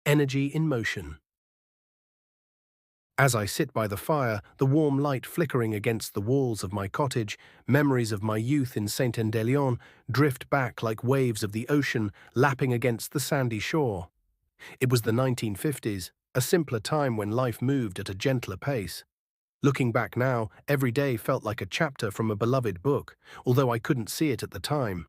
Energy in motion. As I sit by the fire, the warm light flickering against the walls of my cottage, memories of my youth in Saint-Endelion drift back like waves of the ocean lapping against the sandy shore. It was the 1950s, a simpler time when life moved at a gentler pace. Looking back now, every day felt like a chapter from a beloved book, although I couldn't see it at the time.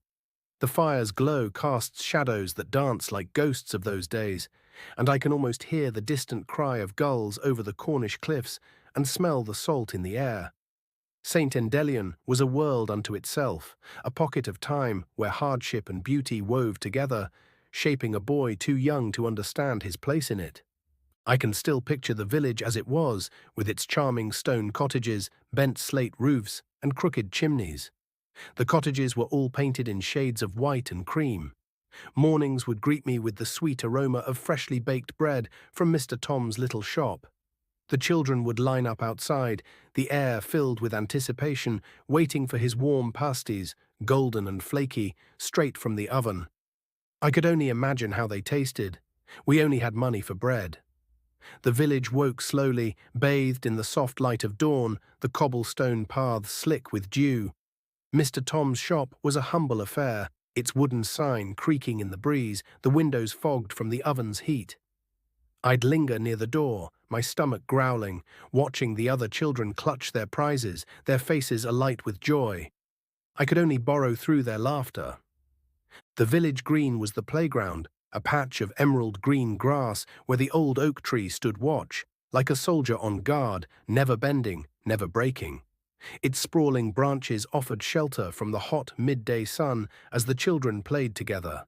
The fire's glow casts shadows that dance like ghosts of those days, and I can almost hear the distant cry of gulls over the Cornish cliffs and smell the salt in the air. St. Endelion was a world unto itself, a pocket of time where hardship and beauty wove together, shaping a boy too young to understand his place in it. I can still picture the village as it was, with its charming stone cottages, bent slate roofs, and crooked chimneys. The cottages were all painted in shades of white and cream. Mornings would greet me with the sweet aroma of freshly baked bread from Mr. Tom's little shop. The children would line up outside, the air filled with anticipation, waiting for his warm pasties, golden and flaky, straight from the oven. I could only imagine how they tasted. We only had money for bread. The village woke slowly, bathed in the soft light of dawn, the cobblestone paths slick with dew. Mr. Tom's shop was a humble affair, its wooden sign creaking in the breeze, the windows fogged from the oven's heat. I'd linger near the door, my stomach growling, watching the other children clutch their prizes, their faces alight with joy. I could only borrow through their laughter. The village green was the playground, a patch of emerald green grass where the old oak tree stood watch, like a soldier on guard, never bending, never breaking. Its sprawling branches offered shelter from the hot midday sun as the children played together.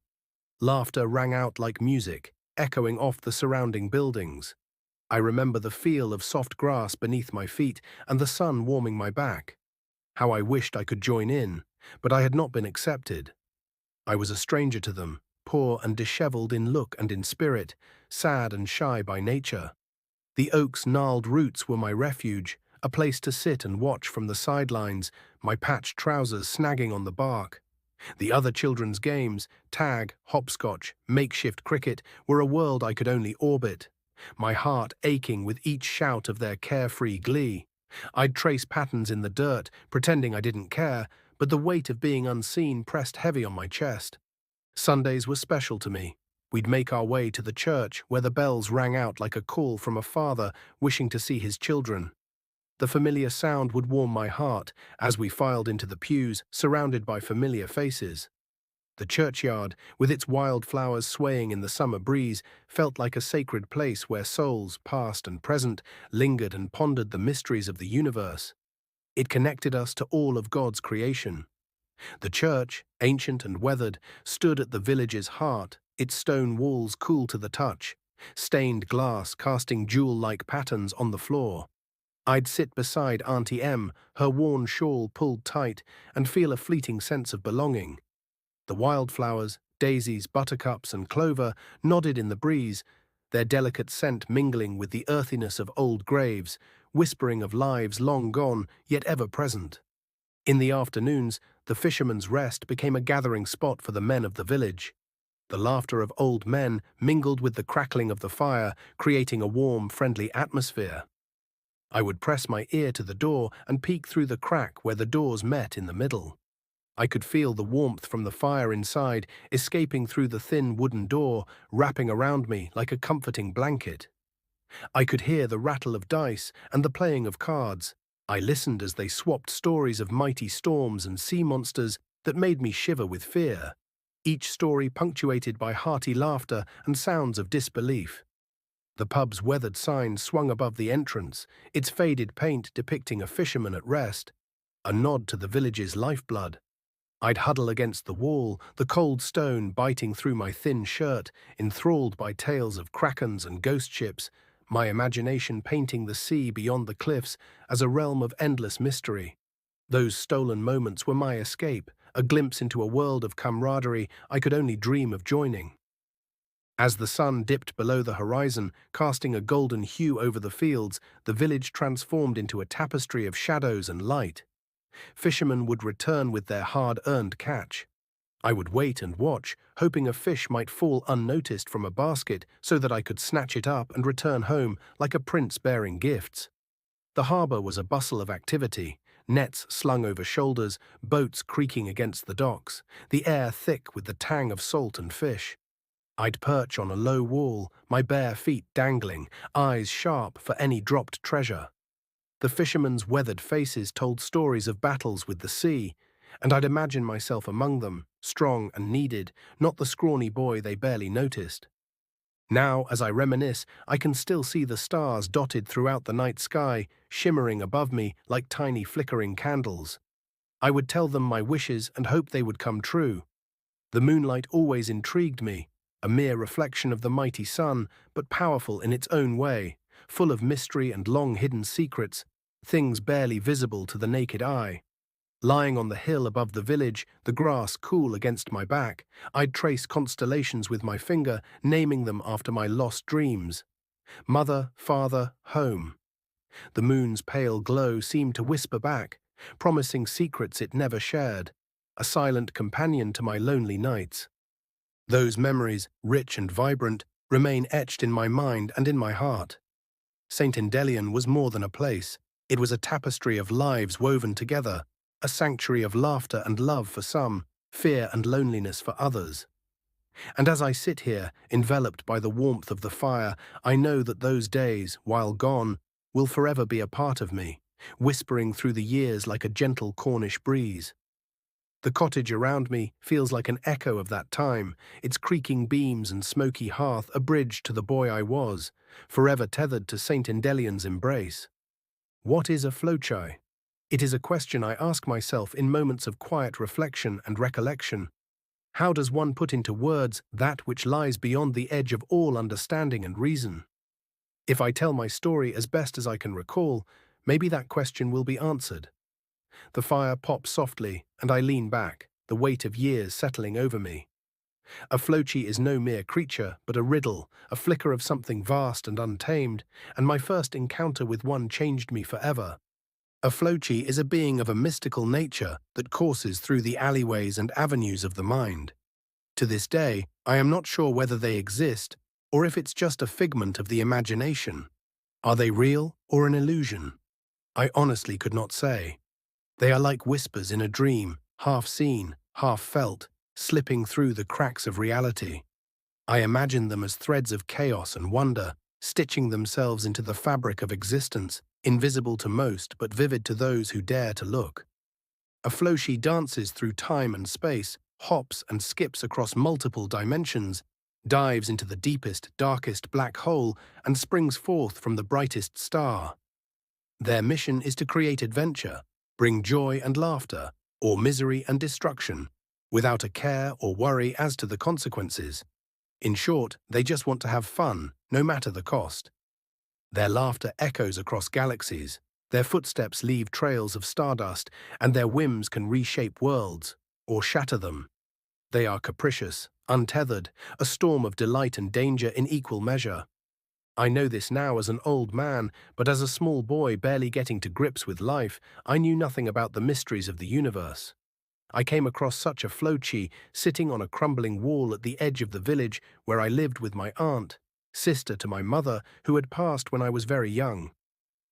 Laughter rang out like music, echoing off the surrounding buildings. I remember the feel of soft grass beneath my feet and the sun warming my back. How I wished I could join in, but I had not been accepted. I was a stranger to them, poor and dishevelled in look and in spirit, sad and shy by nature. The oak's gnarled roots were my refuge, a place to sit and watch from the sidelines, my patched trousers snagging on the bark. The other children's games, tag, hopscotch, makeshift cricket, were a world I could only orbit, my heart aching with each shout of their carefree glee. I'd trace patterns in the dirt, pretending I didn't care, but the weight of being unseen pressed heavy on my chest. Sundays were special to me. We'd make our way to the church, where the bells rang out like a call from a father wishing to see his children. The familiar sound would warm my heart as we filed into the pews, surrounded by familiar faces. The churchyard, with its wildflowers swaying in the summer breeze, felt like a sacred place where souls, past and present, lingered and pondered the mysteries of the universe. It connected us to all of God's creation. The church, ancient and weathered, stood at the village's heart, its stone walls cool to the touch, stained glass casting jewel-like patterns on the floor. I'd sit beside Auntie Em, her worn shawl pulled tight, and feel a fleeting sense of belonging. The wildflowers, daisies, buttercups, and clover nodded in the breeze, their delicate scent mingling with the earthiness of old graves, whispering of lives long gone, yet ever present. In the afternoons, the fisherman's rest became a gathering spot for the men of the village. The laughter of old men mingled with the crackling of the fire, creating a warm, friendly atmosphere. I would press my ear to the door and peek through the crack where the doors met in the middle. I could feel the warmth from the fire inside escaping through the thin wooden door, wrapping around me like a comforting blanket. I could hear the rattle of dice and the playing of cards. I listened as they swapped stories of mighty storms and sea monsters that made me shiver with fear, each story punctuated by hearty laughter and sounds of disbelief. The pub's weathered sign swung above the entrance, its faded paint depicting a fisherman at rest, a nod to the village's lifeblood. I'd huddle against the wall, the cold stone biting through my thin shirt, enthralled by tales of krakens and ghost ships, my imagination painting the sea beyond the cliffs as a realm of endless mystery. Those stolen moments were my escape, a glimpse into a world of camaraderie I could only dream of joining. As the sun dipped below the horizon, casting a golden hue over the fields, the village transformed into a tapestry of shadows and light. Fishermen would return with their hard-earned catch. I would wait and watch, hoping a fish might fall unnoticed from a basket so that I could snatch it up and return home like a prince bearing gifts. The harbour was a bustle of activity, nets slung over shoulders, boats creaking against the docks, the air thick with the tang of salt and fish. I'd perch on a low wall, my bare feet dangling, eyes sharp for any dropped treasure. The fishermen's weathered faces told stories of battles with the sea, and I'd imagine myself among them, strong and needed, not the scrawny boy they barely noticed. Now, as I reminisce, I can still see the stars dotted throughout the night sky, shimmering above me like tiny flickering candles. I would tell them my wishes and hope they would come true. The moonlight always intrigued me, a mere reflection of the mighty sun, but powerful in its own way, full of mystery and long-hidden secrets, things barely visible to the naked eye. Lying on the hill above the village, the grass cool against my back, I'd trace constellations with my finger, naming them after my lost dreams. Mother, father, home. The moon's pale glow seemed to whisper back, promising secrets it never shared, a silent companion to my lonely nights. Those memories, rich and vibrant, remain etched in my mind and in my heart. St. Endelion was more than a place. It was a tapestry of lives woven together, a sanctuary of laughter and love for some, fear and loneliness for others. And as I sit here, enveloped by the warmth of the fire, I know that those days, while gone, will forever be a part of me, whispering through the years like a gentle Cornish breeze. The cottage around me feels like an echo of that time, its creaking beams and smoky hearth a bridge to the boy I was, forever tethered to St. Endelion's embrace. What is a flochai? It is a question I ask myself in moments of quiet reflection and recollection. How does one put into words that which lies beyond the edge of all understanding and reason? If I tell my story as best as I can recall, maybe that question will be answered. The fire pops softly, and I lean back, the weight of years settling over me. A flochi is no mere creature, but a riddle, a flicker of something vast and untamed, and my first encounter with one changed me forever. A flochi is a being of a mystical nature that courses through the alleyways and avenues of the mind. To this day, I am not sure whether they exist or if it's just a figment of the imagination. Are they real or an illusion? I honestly could not say. They are like whispers in a dream, half seen, half felt, slipping through the cracks of reality. I imagine them as threads of chaos and wonder, stitching themselves into the fabric of existence, invisible to most but vivid to those who dare to look. A flochi dances through time and space, hops and skips across multiple dimensions, dives into the deepest, darkest black hole, and springs forth from the brightest star. Their mission is to create adventure, bring joy and laughter, or misery and destruction, without a care or worry as to the consequences. In short, they just want to have fun, no matter the cost. Their laughter echoes across galaxies, their footsteps leave trails of stardust, and their whims can reshape worlds, or shatter them. They are capricious, untethered, a storm of delight and danger in equal measure. I know this now as an old man, but as a small boy barely getting to grips with life, I knew nothing about the mysteries of the universe. I came across such a flochi sitting on a crumbling wall at the edge of the village where I lived with my aunt, sister to my mother, who had passed when I was very young.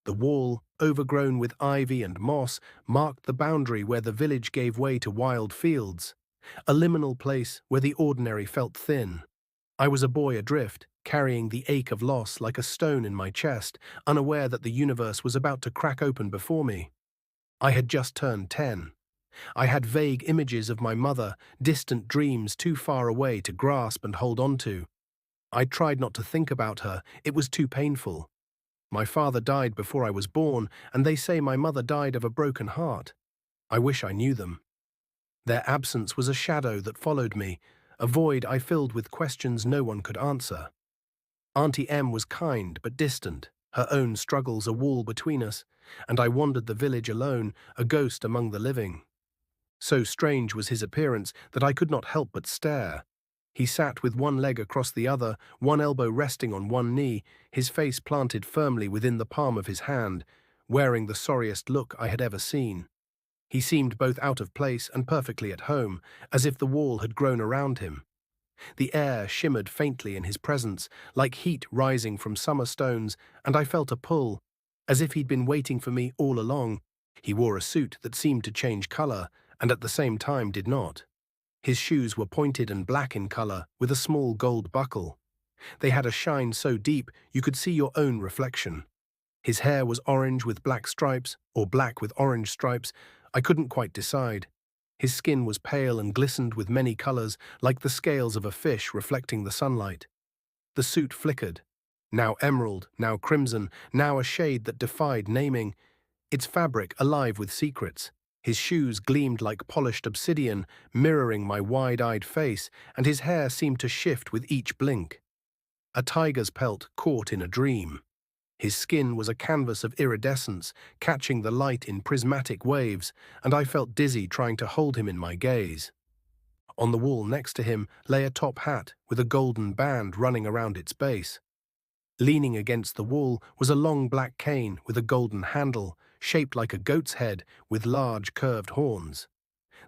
The wall, overgrown with ivy and moss, marked the boundary where the village gave way to wild fields, a liminal place where the ordinary felt thin. I was a boy adrift, carrying the ache of loss like a stone in my chest, unaware that the universe was about to crack open before me. I had just turned 10. I had vague images of my mother, distant dreams too far away to grasp and hold on to. I tried not to think about her, it was too painful. My father died before I was born, and they say my mother died of a broken heart. I wish I knew them. Their absence was a shadow that followed me, a void I filled with questions no one could answer. Auntie M was kind but distant, her own struggles a wall between us, and I wandered the village alone, a ghost among the living. So strange was his appearance that I could not help but stare. He sat with one leg across the other, one elbow resting on one knee, his face planted firmly within the palm of his hand, wearing the sorriest look I had ever seen. He seemed both out of place and perfectly at home, as if the wall had grown around him. The air shimmered faintly in his presence, like heat rising from summer stones, and I felt a pull, as if he'd been waiting for me all along. He wore a suit that seemed to change color, and at the same time did not. His shoes were pointed and black in color, with a small gold buckle. They had a shine so deep you could see your own reflection. His hair was orange with black stripes, or black with orange stripes. I couldn't quite decide. His skin was pale and glistened with many colors, like the scales of a fish reflecting the sunlight. The suit flickered. Now emerald, now crimson, now a shade that defied naming. Its fabric alive with secrets. His shoes gleamed like polished obsidian, mirroring my wide-eyed face, and his hair seemed to shift with each blink. A tiger's pelt caught in a dream. His skin was a canvas of iridescence, catching the light in prismatic waves, and I felt dizzy trying to hold him in my gaze. On the wall next to him lay a top hat with a golden band running around its base. Leaning against the wall was a long black cane with a golden handle, shaped like a goat's head with large curved horns.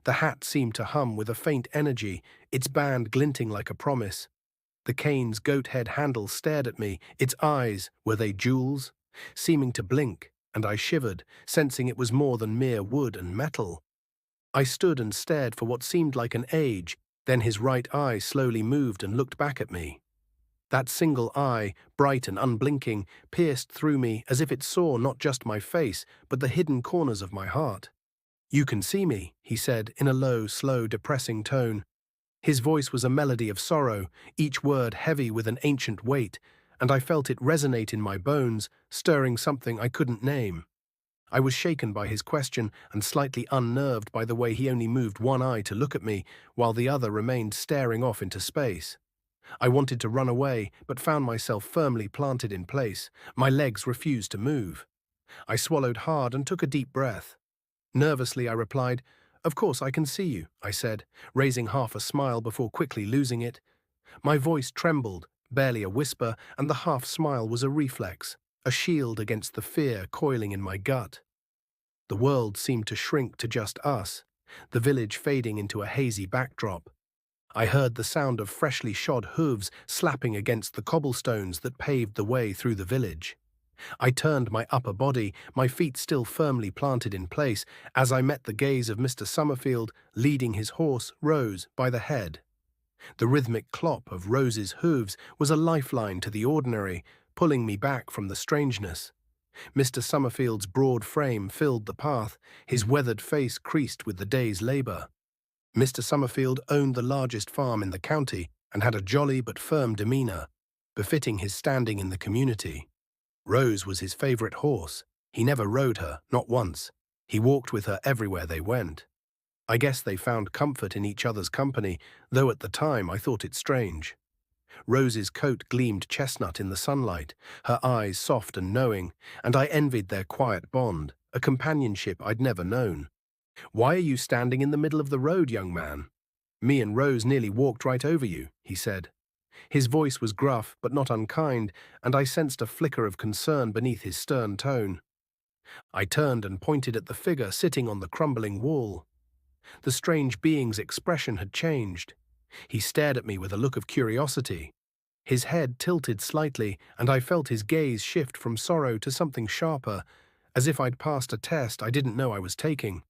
The hat seemed to hum with a faint energy, its band glinting like a promise. The cane's goat head handle stared at me, its eyes, were they jewels? Seeming to blink, and I shivered, sensing it was more than mere wood and metal. I stood and stared for what seemed like an age, then his right eye slowly moved and looked back at me. That single eye, bright and unblinking, pierced through me as if it saw not just my face, but the hidden corners of my heart. "You can see me," he said in a low, slow, depressing tone. His voice was a melody of sorrow, each word heavy with an ancient weight, and I felt it resonate in my bones, stirring something I couldn't name. I was shaken by his question and slightly unnerved by the way he only moved one eye to look at me, while the other remained staring off into space. I wanted to run away, but found myself firmly planted in place. My legs refused to move. I swallowed hard and took a deep breath. Nervously, I replied, "Of course I can see you," I said, raising half a smile before quickly losing it. My voice trembled, barely a whisper, and the half-smile was a reflex, a shield against the fear coiling in my gut. The world seemed to shrink to just us, the village fading into a hazy backdrop. I heard the sound of freshly shod hooves slapping against the cobblestones that paved the way through the village. I turned my upper body, my feet still firmly planted in place, as I met the gaze of Mr. Summerfield leading his horse, Rose, by the head. The rhythmic clop of Rose's hooves was a lifeline to the ordinary, pulling me back from the strangeness. Mr. Summerfield's broad frame filled the path, his weathered face creased with the day's labor. Mr. Summerfield owned the largest farm in the county and had a jolly but firm demeanor, befitting his standing in the community. Rose was his favorite horse. He never rode her, not once. He walked with her everywhere they went. I guess they found comfort in each other's company, though at the time I thought it strange. Rose's coat gleamed chestnut in the sunlight, her eyes soft and knowing, and I envied their quiet bond, a companionship I'd never known. "Why are you standing in the middle of the road, young man? Me and Rose nearly walked right over you," he said. His voice was gruff but not unkind, and I sensed a flicker of concern beneath his stern tone. I turned and pointed at the figure sitting on the crumbling wall. The strange being's expression had changed. He stared at me with a look of curiosity. His head tilted slightly, and I felt his gaze shift from sorrow to something sharper, as if I'd passed a test I didn't know I was taking.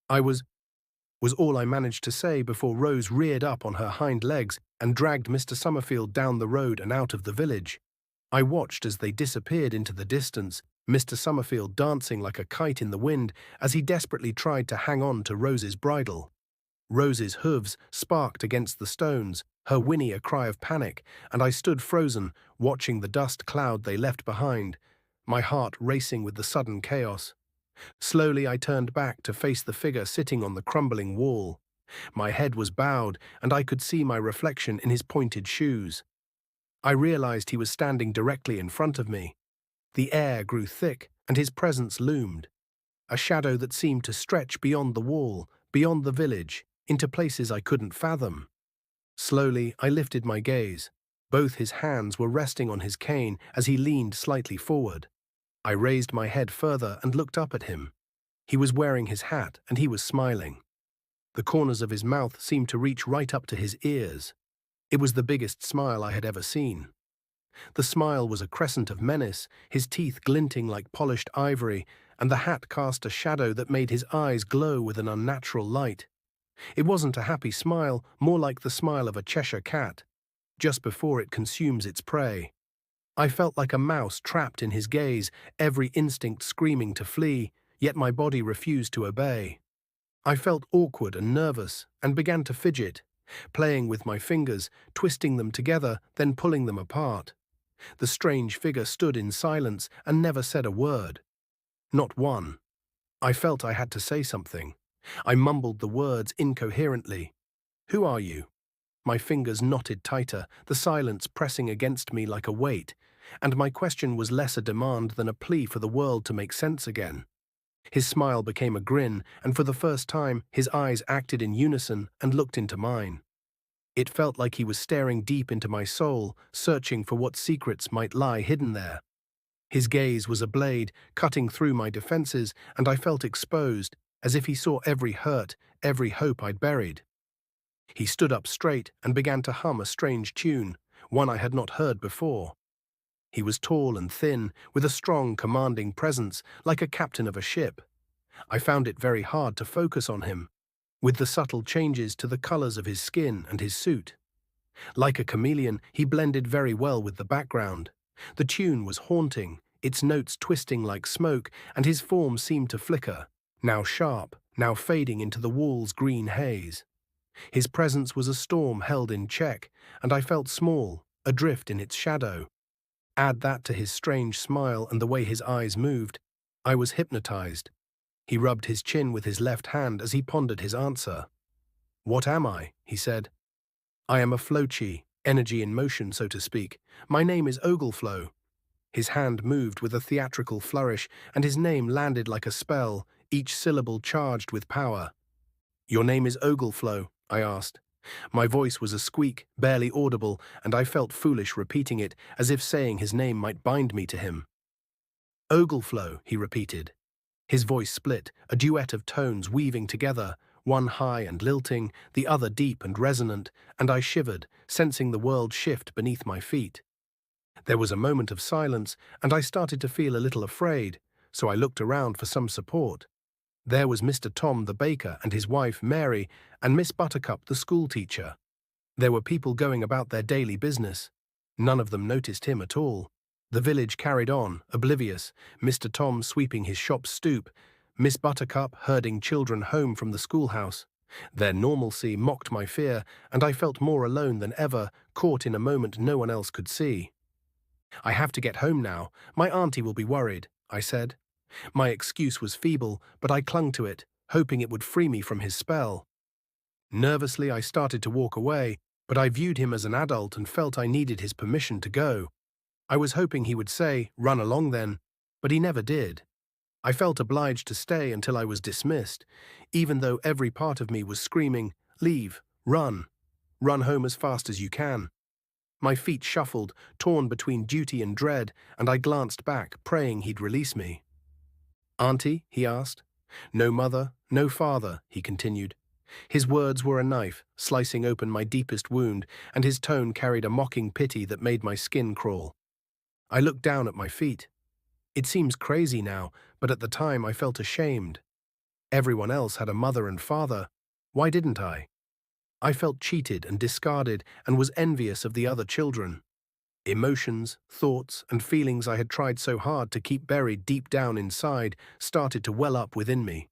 "I was all I managed to say before Rose reared up on her hind legs and dragged Mr. Summerfield down the road and out of the village. I watched as they disappeared into the distance, Mr. Summerfield dancing like a kite in the wind as he desperately tried to hang on to Rose's bridle. Rose's hooves sparked against the stones, her whinny a cry of panic, and I stood frozen, watching the dust cloud they left behind, my heart racing with the sudden chaos. Slowly I turned back to face the figure sitting on the crumbling wall. My head was bowed, and I could see my reflection in his pointed shoes. I realized he was standing directly in front of me. The air grew thick, and his presence loomed. A shadow that seemed to stretch beyond the wall, beyond the village, into places I couldn't fathom. Slowly I lifted my gaze. Both his hands were resting on his cane as he leaned slightly forward. I raised my head further and looked up at him. He was wearing his hat and he was smiling. The corners of his mouth seemed to reach right up to his ears. It was the biggest smile I had ever seen. The smile was a crescent of menace, his teeth glinting like polished ivory, and the hat cast a shadow that made his eyes glow with an unnatural light. It wasn't a happy smile, more like the smile of a Cheshire cat, just before it consumes its prey. I felt like a mouse trapped in his gaze, every instinct screaming to flee, yet my body refused to obey. I felt awkward and nervous, and began to fidget, playing with my fingers, twisting them together, then pulling them apart. The strange figure stood in silence and never said a word. Not one. I felt I had to say something. I mumbled the words incoherently. "Who are you?" My fingers knotted tighter, the silence pressing against me like a weight, and my question was less a demand than a plea for the world to make sense again. His smile became a grin, and for the first time, his eyes acted in unison and looked into mine. It felt like he was staring deep into my soul, searching for what secrets might lie hidden there. His gaze was a blade, cutting through my defenses, and I felt exposed, as if he saw every hurt, every hope I'd buried. He stood up straight and began to hum a strange tune, one I had not heard before. He was tall and thin, with a strong, commanding presence, like a captain of a ship. I found it very hard to focus on him, with the subtle changes to the colors of his skin and his suit. Like a chameleon, he blended very well with the background. The tune was haunting, its notes twisting like smoke, and his form seemed to flicker, now sharp, now fading into the wall's green haze. His presence was a storm held in check, and I felt small, adrift in its shadow. Add that to his strange smile and the way his eyes moved, I was hypnotized. He rubbed his chin with his left hand as he pondered his answer. "What am I?" he said. "I am a flochi, energy in motion, so to speak. My name is Ogleflow." His hand moved with a theatrical flourish, and his name landed like a spell, each syllable charged with power. "Your name is Ogleflow?" I asked. My voice was a squeak, barely audible, and I felt foolish repeating it, as if saying his name might bind me to him. "Ogleflow," he repeated. His voice split, a duet of tones weaving together, one high and lilting, the other deep and resonant, and I shivered, sensing the world shift beneath my feet. There was a moment of silence, and I started to feel a little afraid, so I looked around for some support. There was Mr. Tom the baker and his wife Mary, and Miss Buttercup the schoolteacher. There were people going about their daily business. None of them noticed him at all. The village carried on, oblivious, Mr. Tom sweeping his shop stoop, Miss Buttercup herding children home from the schoolhouse. Their normalcy mocked my fear, and I felt more alone than ever, caught in a moment no one else could see. "I have to get home now. My auntie will be worried," I said. My excuse was feeble, but I clung to it, hoping it would free me from his spell. Nervously, I started to walk away, but I viewed him as an adult and felt I needed his permission to go. I was hoping he would say, "Run along then," but he never did. I felt obliged to stay until I was dismissed, even though every part of me was screaming, "Leave, run, run home as fast as you can." My feet shuffled, torn between duty and dread, and I glanced back, praying he'd release me. "Auntie?" he asked. "No mother, no father," he continued. His words were a knife, slicing open my deepest wound, and his tone carried a mocking pity that made my skin crawl. I looked down at my feet. It seems crazy now, but at the time I felt ashamed. Everyone else had a mother and father. Why didn't I? I felt cheated and discarded and was envious of the other children. Emotions, thoughts, and feelings I had tried so hard to keep buried deep down inside started to well up within me.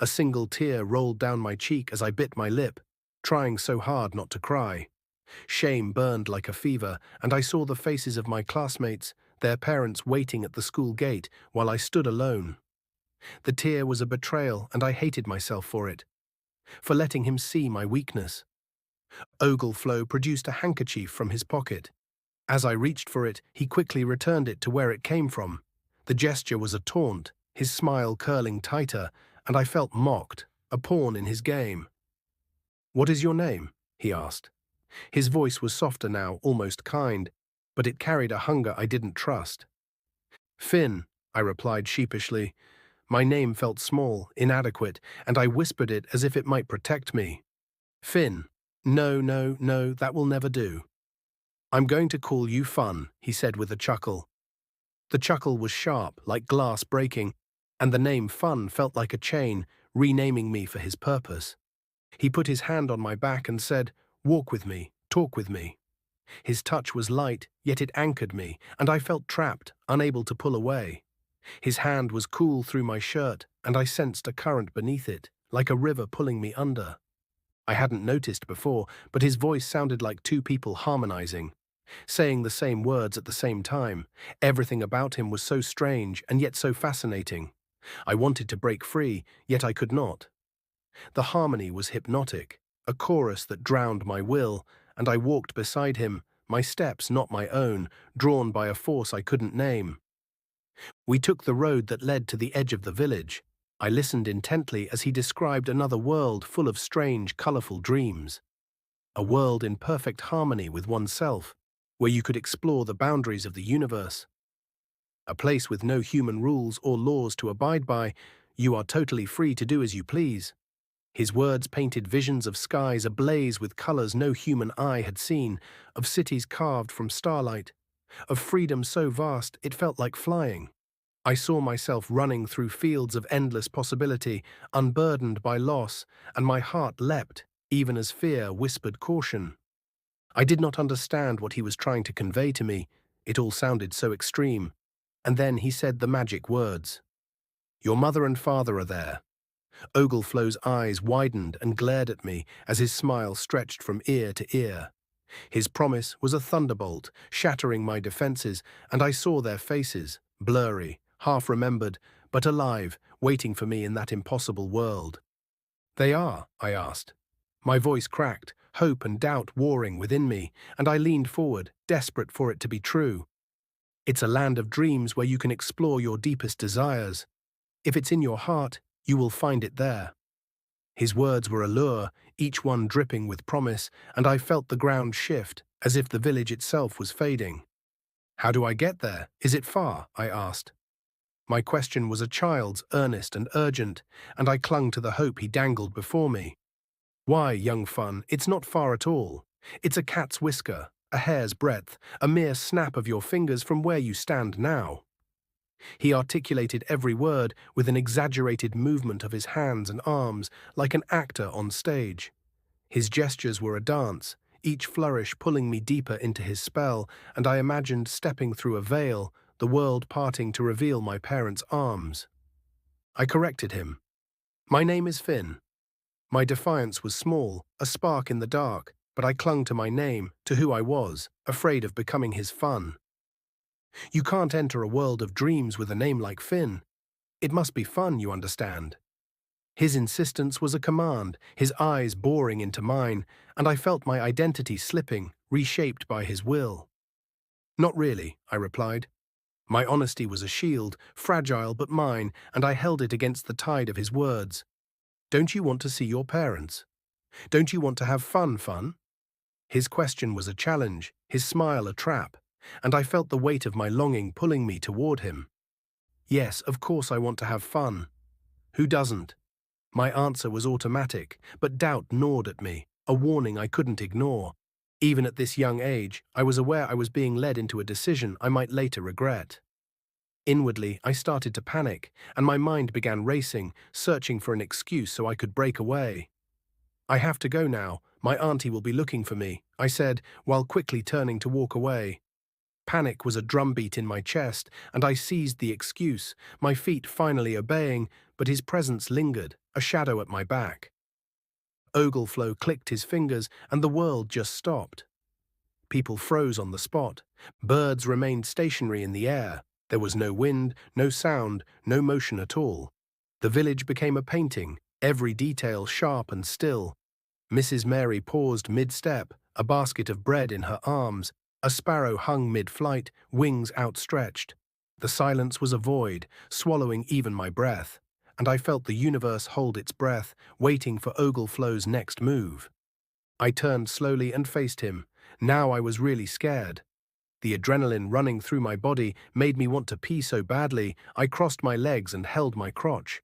A single tear rolled down my cheek as I bit my lip, trying so hard not to cry. Shame burned like a fever, and I saw the faces of my classmates, their parents waiting at the school gate while I stood alone. The tear was a betrayal, and I hated myself for it, for letting him see my weakness. Ogleflow produced a handkerchief from his pocket. As I reached for it, he quickly returned it to where it came from. The gesture was a taunt, his smile curling tighter, and I felt mocked, a pawn in his game. "What is your name?" he asked. His voice was softer now, almost kind, but it carried a hunger I didn't trust. "Finn," I replied sheepishly. My name felt small, inadequate, and I whispered it as if it might protect me. Finn. No, no, no, that will never do. I'm going to call you Fun, he said with a chuckle. The chuckle was sharp, like glass breaking, and the name Fun felt like a chain, renaming me for his purpose. He put his hand on my back and said, "Walk with me, talk with me." His touch was light, yet it anchored me, and I felt trapped, unable to pull away. His hand was cool through my shirt, and I sensed a current beneath it, like a river pulling me under. I hadn't noticed before, but his voice sounded like two people harmonizing, saying the same words at the same time. Everything about him was so strange and yet so fascinating. I wanted to break free, yet I could not. The harmony was hypnotic, a chorus that drowned my will, and I walked beside him, my steps not my own, drawn by a force I couldn't name. We took the road that led to the edge of the village. I listened intently as he described another world full of strange, colorful dreams. A world in perfect harmony with oneself, where you could explore the boundaries of the universe. A place with no human rules or laws to abide by. You are totally free to do as you please. His words painted visions of skies ablaze with colors no human eye had seen, of cities carved from starlight, of freedom so vast it felt like flying. I saw myself running through fields of endless possibility, unburdened by loss, and my heart leapt, even as fear whispered caution. I did not understand what he was trying to convey to me. It all sounded so extreme. And then he said the magic words. "Your mother and father are there." Ogleflow's eyes widened and glared at me as his smile stretched from ear to ear. His promise was a thunderbolt, shattering my defenses, and I saw their faces, blurry, half-remembered, but alive, waiting for me in that impossible world. "They are?" I asked. My voice cracked, hope and doubt warring within me, and I leaned forward, desperate for it to be true. "It's a land of dreams where you can explore your deepest desires. If it's in your heart, you will find it there." His words were a lure, each one dripping with promise, and I felt the ground shift, as if the village itself was fading. "How do I get there? Is it far?" I asked. My question was a child's, earnest and urgent, and I clung to the hope he dangled before me. "Why, young Fun, it's not far at all. It's a cat's whisker, a hair's breadth, a mere snap of your fingers from where you stand now." He articulated every word with an exaggerated movement of his hands and arms, like an actor on stage. His gestures were a dance, each flourish pulling me deeper into his spell, and I imagined stepping through a veil, the world parting to reveal my parents' arms. I corrected him. "My name is Finn." My defiance was small, a spark in the dark, but I clung to my name, to who I was, afraid of becoming his Fun. "You can't enter a world of dreams with a name like Finn. It must be fun, you understand." His insistence was a command, his eyes boring into mine, and I felt my identity slipping, reshaped by his will. "Not really," I replied. My honesty was a shield, fragile but mine, and I held it against the tide of his words. "Don't you want to see your parents? Don't you want to have fun?" His question was a challenge, his smile a trap, and I felt the weight of my longing pulling me toward him. "Yes, of course I want to have fun. Who doesn't?" My answer was automatic, but doubt gnawed at me, a warning I couldn't ignore. Even at this young age, I was aware I was being led into a decision I might later regret. Inwardly, I started to panic, and my mind began racing, searching for an excuse so I could break away. "I have to go now. My auntie will be looking for me," I said, while quickly turning to walk away. Panic was a drumbeat in my chest, and I seized the excuse, my feet finally obeying, but his presence lingered, a shadow at my back. Ogleflow clicked his fingers, and the world just stopped. People froze on the spot. Birds remained stationary in the air. There was no wind, no sound, no motion at all. The village became a painting, every detail sharp and still. Mrs. Mary paused mid-step, a basket of bread in her arms. A sparrow hung mid-flight, wings outstretched. The silence was a void, swallowing even my breath, and I felt the universe hold its breath, waiting for Ogleflow's next move. I turned slowly and faced him. Now I was really scared. The adrenaline running through my body made me want to pee so badly, I crossed my legs and held my crotch.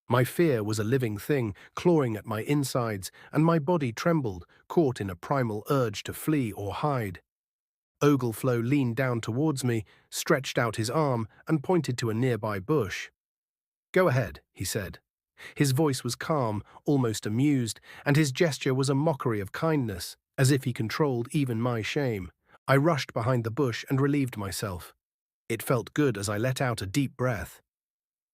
My fear was a living thing, clawing at my insides, and my body trembled, caught in a primal urge to flee or hide. Ogleflow leaned down towards me, stretched out his arm, and pointed to a nearby bush. "Go ahead," he said. His voice was calm, almost amused, and his gesture was a mockery of kindness, as if he controlled even my shame. I rushed behind the bush and relieved myself. It felt good as I let out a deep breath.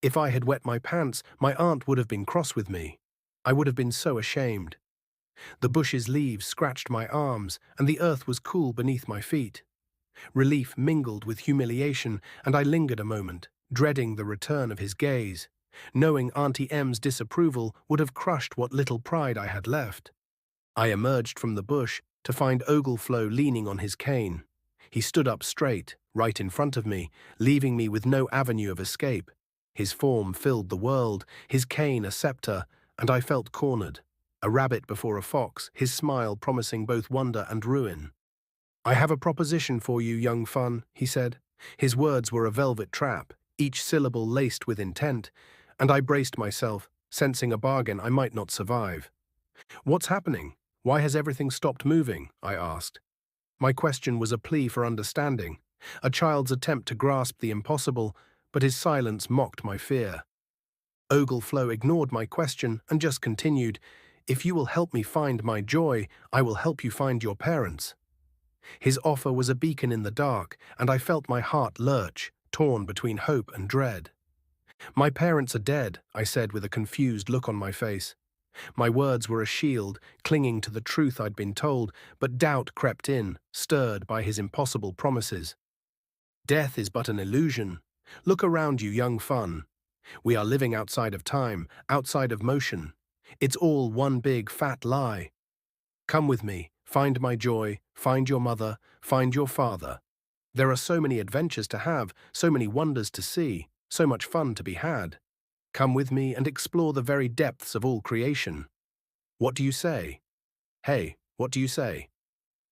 If I had wet my pants, my aunt would have been cross with me. I would have been so ashamed. The bush's leaves scratched my arms, and the earth was cool beneath my feet. Relief mingled with humiliation, and I lingered a moment, dreading the return of his gaze, knowing Auntie M's disapproval would have crushed what little pride I had left. I emerged from the bush to find Ogleflow leaning on his cane. He stood up straight, right in front of me, leaving me with no avenue of escape. His form filled the world, his cane a scepter, and I felt cornered. A rabbit before a fox, his smile promising both wonder and ruin. "I have a proposition for you, young fun," he said. His words were a velvet trap, each syllable laced with intent, and I braced myself, sensing a bargain I might not survive. "What's happening? Why has everything stopped moving?" I asked. My question was a plea for understanding, a child's attempt to grasp the impossible, but his silence mocked my fear. Ogleflow ignored my question and just continued, "If you will help me find my joy, I will help you find your parents." His offer was a beacon in the dark, and I felt my heart lurch, torn between hope and dread. "My parents are dead," I said with a confused look on my face. My words were a shield, clinging to the truth I'd been told, but doubt crept in, stirred by his impossible promises. "Death is but an illusion. Look around you, young fun. We are living outside of time, outside of motion. It's all one big fat lie. Come with me, find my joy, find your mother, find your father. There are so many adventures to have, so many wonders to see, so much fun to be had. Come with me and explore the very depths of all creation. What do you say? Hey, what do you say?"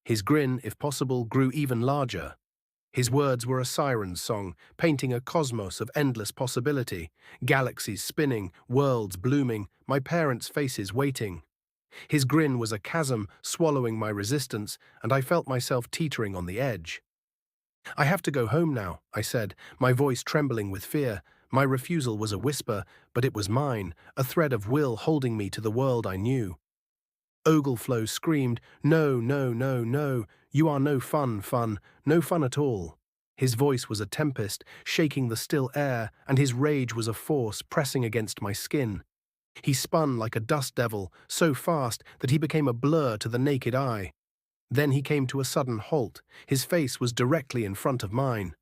His grin, if possible, grew even larger. His words were a siren's song, painting a cosmos of endless possibility, galaxies spinning, worlds blooming, my parents' faces waiting. His grin was a chasm swallowing my resistance, and I felt myself teetering on the edge. "I have to go home now," I said, my voice trembling with fear. My refusal was a whisper, but it was mine, a thread of will holding me to the world I knew. Ogleflow screamed, "No, no, no, no, you are no fun, no fun at all." His voice was a tempest, shaking the still air, and his rage was a force pressing against my skin. He spun like a dust devil, so fast that he became a blur to the naked eye. Then he came to a sudden halt. His face was directly in front of mine.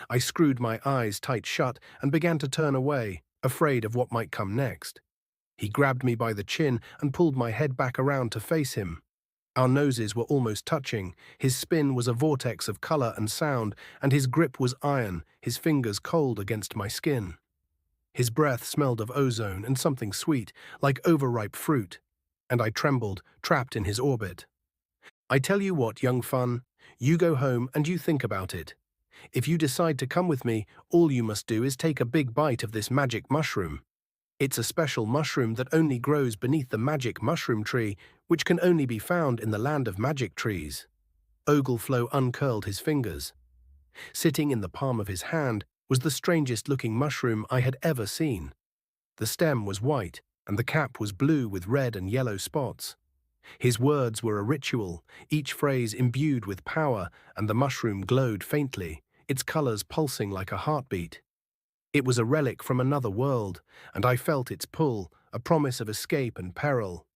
I screwed my eyes tight shut and began to turn away, afraid of what might come next. He grabbed me by the chin and pulled my head back around to face him. Our noses were almost touching. His spin was a vortex of color and sound, and his grip was iron, his fingers cold against my skin. His breath smelled of ozone and something sweet, like overripe fruit, and I trembled, trapped in his orbit. "I tell you what, young fun, you go home and you think about it. If you decide to come with me, all you must do is take a big bite of this magic mushroom. It's a special mushroom that only grows beneath the magic mushroom tree, which can only be found in the land of magic trees." Ogleflow uncurled his fingers. Sitting in the palm of his hand was the strangest-looking mushroom I had ever seen. The stem was white, and the cap was blue with red and yellow spots. His words were a ritual, each phrase imbued with power, and the mushroom glowed faintly, its colors pulsing like a heartbeat. It was a relic from another world, and I felt its pull, a promise of escape and peril.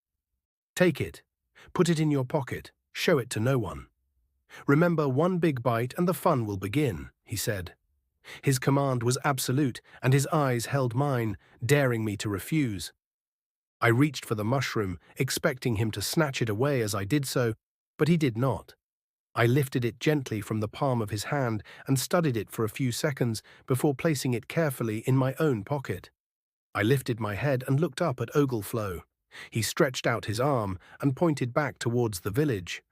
"Take it. Put it in your pocket. Show it to no one. Remember, one big bite and the fun will begin," he said. His command was absolute, and his eyes held mine, daring me to refuse. I reached for the mushroom, expecting him to snatch it away as I did so, but he did not. I lifted it gently from the palm of his hand and studied it for a few seconds before placing it carefully in my own pocket. I lifted my head and looked up at Ogleflow. He stretched out his arm and pointed back towards the village.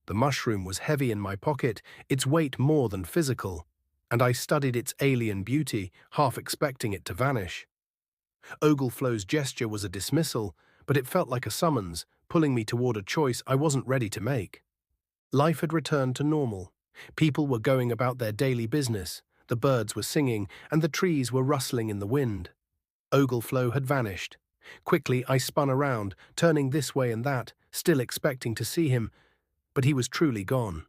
The mushroom was heavy in my pocket, its weight more than physical, and I studied its alien beauty, half expecting it to vanish. Ogleflow's gesture was a dismissal, but it felt like a summons, pulling me toward a choice I wasn't ready to make. Life had returned to normal. People were going about their daily business, the birds were singing, and the trees were rustling in the wind. Ogleflow had vanished. Quickly I spun around, turning this way and that, still expecting to see him, but he was truly gone.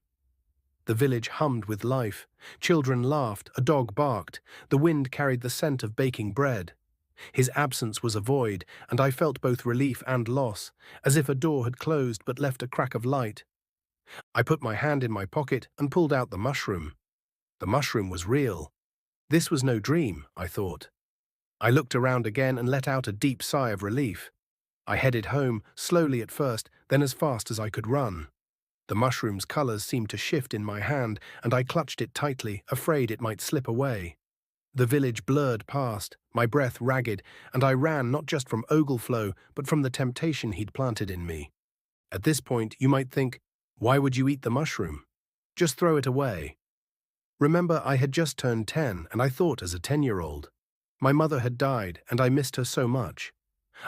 The village hummed with life. Children laughed, a dog barked, the wind carried the scent of baking bread. His absence was a void, and I felt both relief and loss, as if a door had closed but left a crack of light. I put my hand in my pocket and pulled out the mushroom. The mushroom was real. This was no dream, I thought. I looked around again and let out a deep sigh of relief. I headed home, slowly at first, then as fast as I could run. The mushroom's colors seemed to shift in my hand, and I clutched it tightly, afraid it might slip away. The village blurred past, my breath ragged, and I ran not just from Ogleflow, but from the temptation he'd planted in me. At this point, you might think, why would you eat the mushroom? Just throw it away. Remember, I had just turned 10, and I thought as a 10-year-old. My mother had died, and I missed her so much.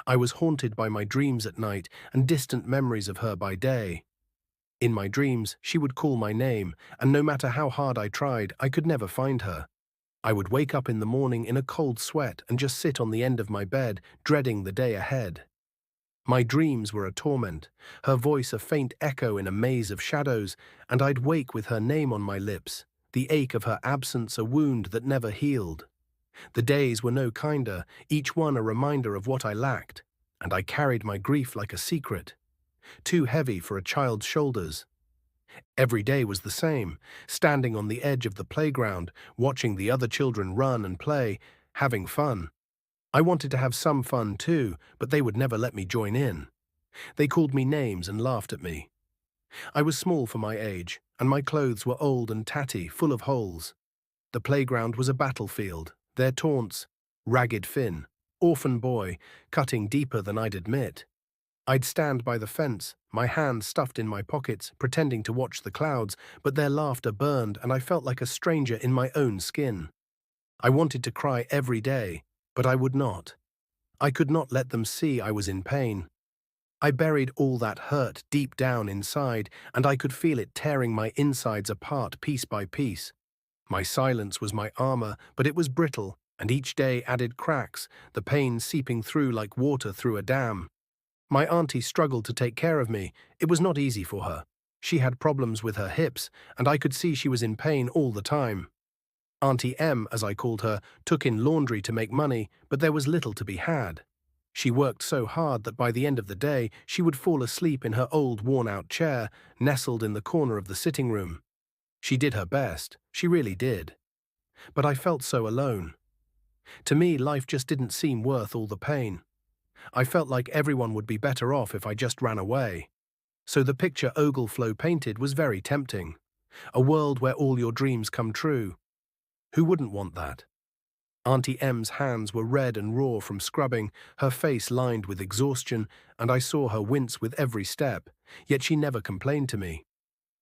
I was haunted by my dreams at night and distant memories of her by day. In my dreams, she would call my name, and no matter how hard I tried, I could never find her. I would wake up in the morning in a cold sweat and just sit on the end of my bed, dreading the day ahead. My dreams were a torment, her voice a faint echo in a maze of shadows, and I'd wake with her name on my lips, the ache of her absence a wound that never healed. The days were no kinder, each one a reminder of what I lacked, and I carried my grief like a secret, too heavy for a child's shoulders. Every day was the same, standing on the edge of the playground, watching the other children run and play, having fun. I wanted to have some fun too, but they would never let me join in. They called me names and laughed at me. I was small for my age, and my clothes were old and tatty, full of holes. The playground was a battlefield, their taunts, ragged Finn, orphan boy, cutting deeper than I'd admit. I'd stand by the fence, my hands stuffed in my pockets, pretending to watch the clouds, but their laughter burned and I felt like a stranger in my own skin. I wanted to cry every day, but I would not. I could not let them see I was in pain. I buried all that hurt deep down inside, and I could feel it tearing my insides apart piece by piece. My silence was my armor, but it was brittle, and each day added cracks, the pain seeping through like water through a dam. My auntie struggled to take care of me. It was not easy for her. She had problems with her hips, and I could see she was in pain all the time. Auntie M, as I called her, took in laundry to make money, but there was little to be had. She worked so hard that by the end of the day she would fall asleep in her old worn-out chair, nestled in the corner of the sitting room. She did her best, she really did. But I felt so alone. To me, life just didn't seem worth all the pain. I felt like everyone would be better off if I just ran away. So the picture Ogleflow painted was very tempting. A world where all your dreams come true. Who wouldn't want that? Auntie M's hands were red and raw from scrubbing, her face lined with exhaustion, and I saw her wince with every step, yet she never complained to me.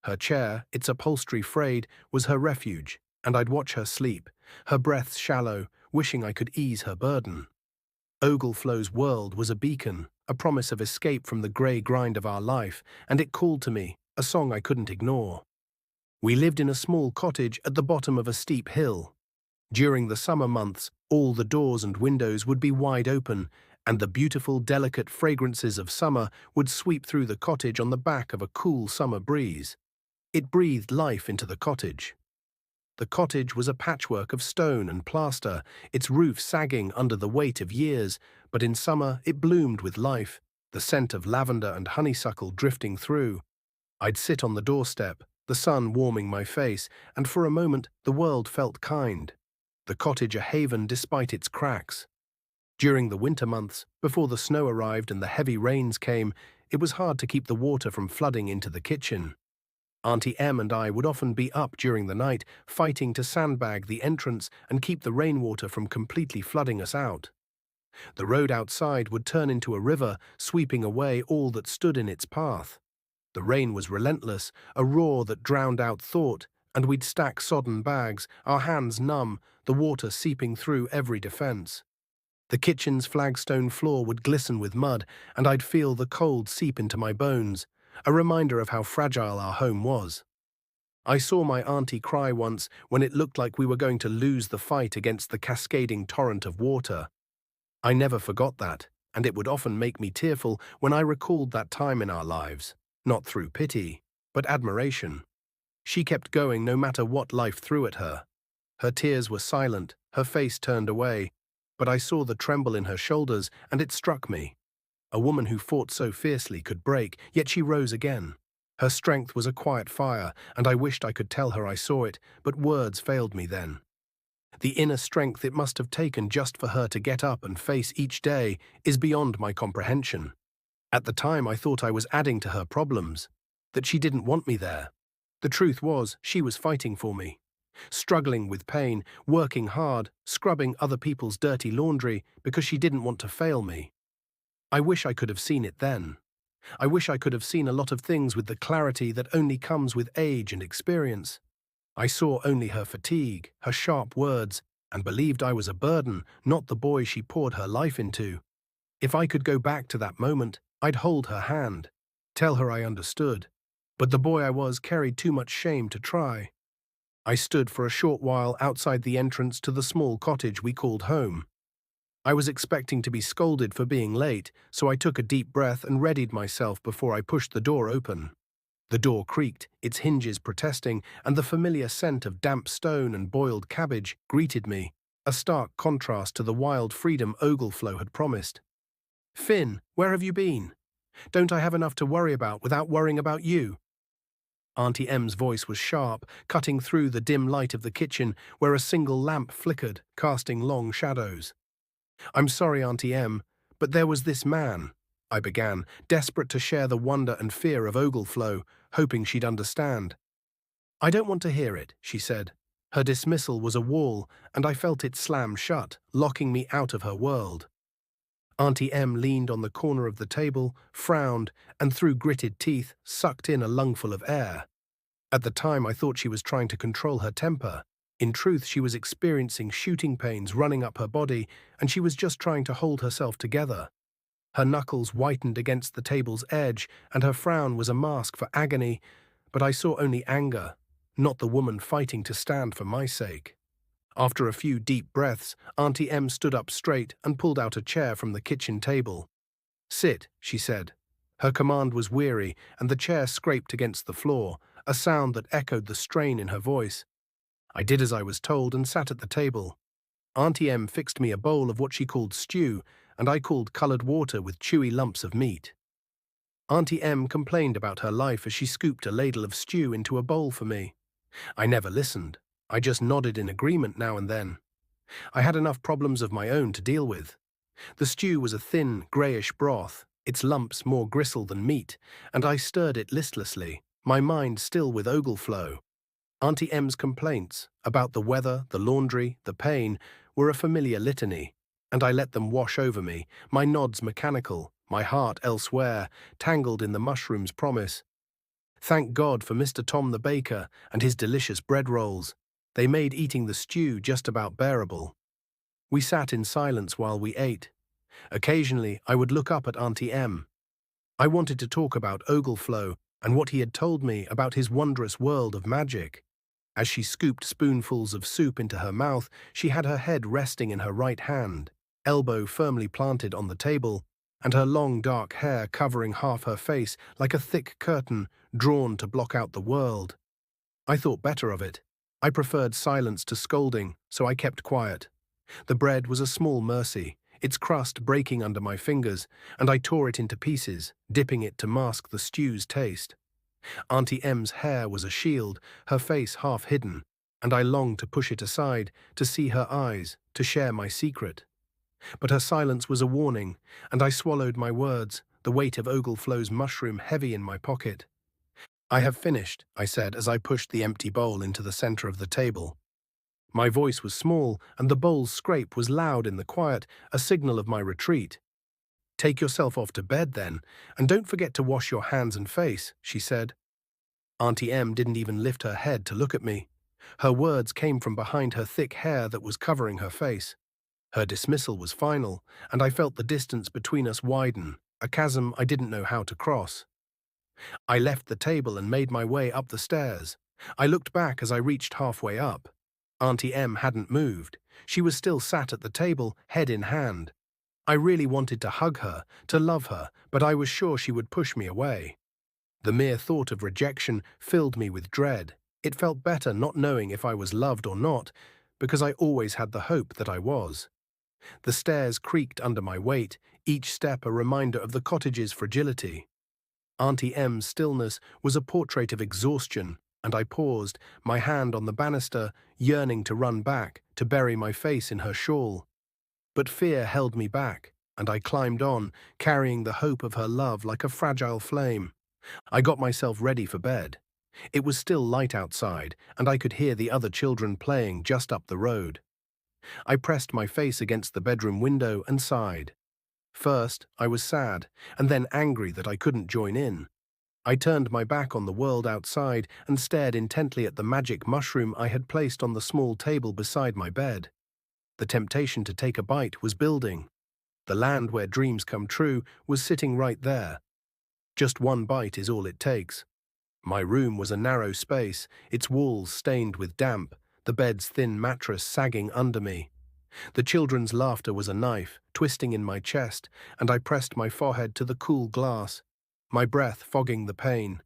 Her chair, its upholstery frayed, was her refuge, and I'd watch her sleep, her breaths shallow, wishing I could ease her burden. Ogleflow's world was a beacon, a promise of escape from the grey grind of our life, and it called to me, a song I couldn't ignore. We lived in a small cottage at the bottom of a steep hill. During the summer months, all the doors and windows would be wide open, and the beautiful, delicate fragrances of summer would sweep through the cottage on the back of a cool summer breeze. It breathed life into the cottage. The cottage was a patchwork of stone and plaster, its roof sagging under the weight of years, but in summer it bloomed with life, the scent of lavender and honeysuckle drifting through. I'd sit on the doorstep, the sun warming my face, and for a moment the world felt kind. The cottage a haven despite its cracks. During the winter months, before the snow arrived and the heavy rains came, it was hard to keep the water from flooding into the kitchen. Auntie M and I would often be up during the night, fighting to sandbag the entrance and keep the rainwater from completely flooding us out. The road outside would turn into a river, sweeping away all that stood in its path. The rain was relentless, a roar that drowned out thought, and we'd stack sodden bags, our hands numb, the water seeping through every defense. The kitchen's flagstone floor would glisten with mud, and I'd feel the cold seep into my bones, a reminder of how fragile our home was. I saw my auntie cry once when it looked like we were going to lose the fight against the cascading torrent of water. I never forgot that, and it would often make me tearful when I recalled that time in our lives, not through pity, but admiration. She kept going no matter what life threw at her. Her tears were silent, her face turned away, but I saw the tremble in her shoulders, and it struck me. A woman who fought so fiercely could break, yet she rose again. Her strength was a quiet fire, and I wished I could tell her I saw it, but words failed me then. The inner strength it must have taken just for her to get up and face each day is beyond my comprehension. At the time I thought I was adding to her problems, that she didn't want me there. The truth was, she was fighting for me. Struggling with pain, working hard, scrubbing other people's dirty laundry because she didn't want to fail me. I wish I could have seen it then. I wish I could have seen a lot of things with the clarity that only comes with age and experience. I saw only her fatigue, her sharp words, and believed I was a burden, not the boy she poured her life into. If I could go back to that moment, I'd hold her hand, tell her I understood. But the boy I was carried too much shame to try. I stood for a short while outside the entrance to the small cottage we called home. I was expecting to be scolded for being late, so I took a deep breath and readied myself before I pushed the door open. The door creaked, its hinges protesting, and the familiar scent of damp stone and boiled cabbage greeted me, a stark contrast to the wild freedom Ogleflow had promised. "Finn, where have you been? Don't I have enough to worry about without worrying about you?" Auntie Em's voice was sharp, cutting through the dim light of the kitchen where a single lamp flickered, casting long shadows. "I'm sorry, Auntie Em, but there was this man," I began, desperate to share the wonder and fear of Ogleflow, hoping she'd understand. "I don't want to hear it," she said. Her dismissal was a wall, and I felt it slam shut, locking me out of her world. Auntie Em leaned on the corner of the table, frowned, and through gritted teeth sucked in a lungful of air. At the time I thought she was trying to control her temper. In truth, she was experiencing shooting pains running up her body, and she was just trying to hold herself together. Her knuckles whitened against the table's edge, and her frown was a mask for agony, but I saw only anger, not the woman fighting to stand for my sake. After a few deep breaths, Auntie Em stood up straight and pulled out a chair from the kitchen table. "Sit," she said. Her command was weary, and the chair scraped against the floor, a sound that echoed the strain in her voice. I did as I was told and sat at the table. Auntie Em fixed me a bowl of what she called stew, and I called coloured water with chewy lumps of meat. Auntie Em complained about her life as she scooped a ladle of stew into a bowl for me. I never listened. I just nodded in agreement now and then. I had enough problems of my own to deal with. The stew was a thin, greyish broth, its lumps more gristle than meat, and I stirred it listlessly, my mind still with Ogleflow. Auntie Em's complaints, about the weather, the laundry, the pain, were a familiar litany, and I let them wash over me, my nods mechanical, my heart elsewhere, tangled in the mushroom's promise. Thank God for Mr. Tom the baker and his delicious bread rolls. They made eating the stew just about bearable. We sat in silence while we ate. Occasionally, I would look up at Auntie Em. I wanted to talk about Ogleflow and what he had told me about his wondrous world of magic. As she scooped spoonfuls of soup into her mouth, she had her head resting in her right hand, elbow firmly planted on the table, and her long dark hair covering half her face like a thick curtain drawn to block out the world. I thought better of it. I preferred silence to scolding, so I kept quiet. The bread was a small mercy, its crust breaking under my fingers, and I tore it into pieces, dipping it to mask the stew's taste. Auntie Em's hair was a shield, her face half hidden, and I longed to push it aside, to see her eyes, to share my secret. But her silence was a warning, and I swallowed my words, the weight of Ogleflow's mushroom heavy in my pocket. "I have finished," I said as I pushed the empty bowl into the center of the table. My voice was small, and the bowl's scrape was loud in the quiet, a signal of my retreat. "Take yourself off to bed then, and don't forget to wash your hands and face," she said. Auntie Em didn't even lift her head to look at me. Her words came from behind her thick hair that was covering her face. Her dismissal was final, and I felt the distance between us widen, a chasm I didn't know how to cross. I left the table and made my way up the stairs. I looked back as I reached halfway up. Auntie Em hadn't moved. She was still sat at the table, head in hand. I really wanted to hug her, to love her, but I was sure she would push me away. The mere thought of rejection filled me with dread. It felt better not knowing if I was loved or not, because I always had the hope that I was. The stairs creaked under my weight, each step a reminder of the cottage's fragility. Auntie Em's stillness was a portrait of exhaustion, and I paused, my hand on the banister, yearning to run back, to bury my face in her shawl. But fear held me back, and I climbed on, carrying the hope of her love like a fragile flame. I got myself ready for bed. It was still light outside, and I could hear the other children playing just up the road. I pressed my face against the bedroom window and sighed. First, I was sad, and then angry that I couldn't join in. I turned my back on the world outside and stared intently at the magic mushroom I had placed on the small table beside my bed. The temptation to take a bite was building. The land where dreams come true was sitting right there. Just one bite is all it takes. My room was a narrow space, its walls stained with damp, the bed's thin mattress sagging under me. The children's laughter was a knife, twisting in my chest, and I pressed my forehead to the cool glass, my breath fogging the pain.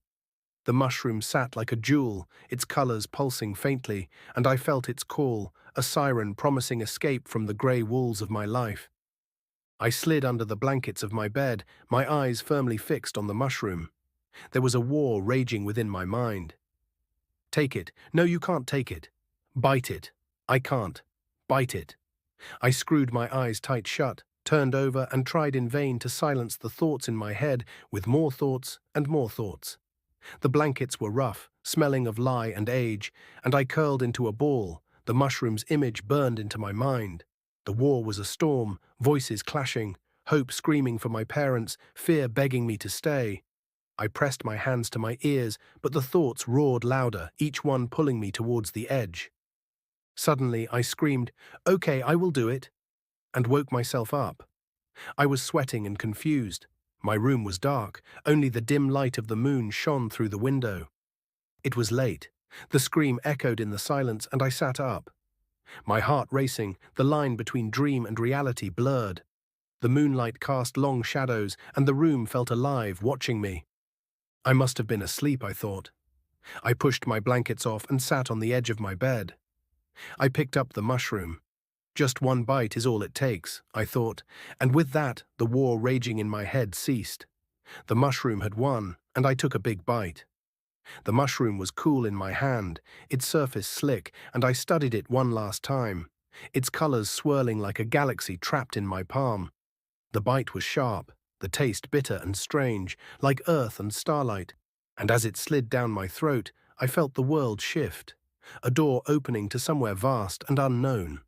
The mushroom sat like a jewel, its colors pulsing faintly, and I felt its call, a siren promising escape from the grey walls of my life. I slid under the blankets of my bed, my eyes firmly fixed on the mushroom. There was a war raging within my mind. Take it. No, you can't take it. Bite it. I can't. Bite it. I screwed my eyes tight shut, turned over and tried in vain to silence the thoughts in my head with more thoughts and more thoughts. The blankets were rough, smelling of lye and age, and I curled into a ball, the mushroom's image burned into my mind. The war was a storm, voices clashing, hope screaming for my parents, fear begging me to stay. I pressed my hands to my ears, but the thoughts roared louder, each one pulling me towards the edge. Suddenly I screamed, "Okay, I will do it," and woke myself up. I was sweating and confused. My room was dark, only the dim light of the moon shone through the window. It was late. The scream echoed in the silence, and I sat up. My heart racing, the line between dream and reality blurred. The moonlight cast long shadows, and the room felt alive, watching me. I must have been asleep, I thought. I pushed my blankets off and sat on the edge of my bed. I picked up the mushroom. Just one bite is all it takes, I thought, and with that, the war raging in my head ceased. The mushroom had won, and I took a big bite. The mushroom was cool in my hand, its surface slick, and I studied it one last time, its colors swirling like a galaxy trapped in my palm. The bite was sharp, the taste bitter and strange, like earth and starlight, and as it slid down my throat, I felt the world shift, a door opening to somewhere vast and unknown.